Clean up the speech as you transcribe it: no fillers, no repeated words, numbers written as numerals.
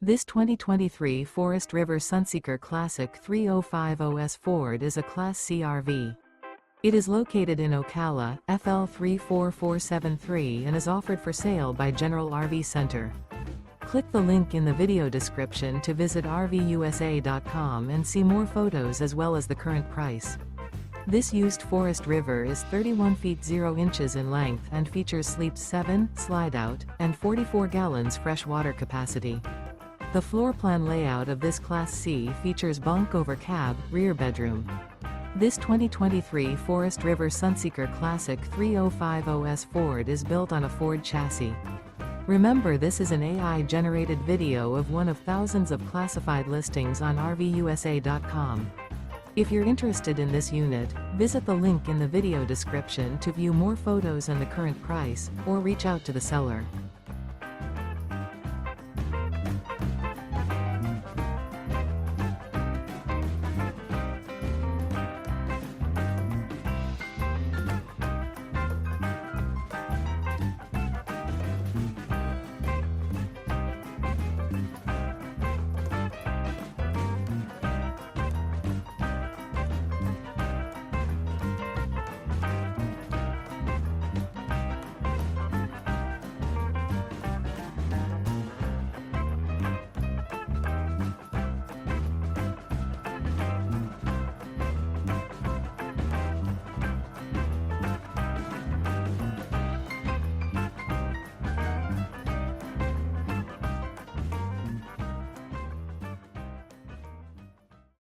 This 2023 Forest River Sunseeker Classic 3050S Ford is a Class C RV. It is located in Ocala, FL 34473 and is offered for sale by General RV Center. Click the link in the video description to visit RVUSA.com and see more photos as well as the current price. This used Forest River is 31 feet 0 inches in length and features sleeps 7, Slideout, and 44 gallons fresh water capacity. The floor plan layout of this Class C features bunk over cab, rear bedroom. This 2023 Forest River Sunseeker Classic 3050S Ford is built on a Ford chassis. Remember, this is an AI-generated video of one of thousands of classified listings on RVUSA.com. If you're interested in this unit, visit the link in the video description to view more photos and the current price, or reach out to the seller.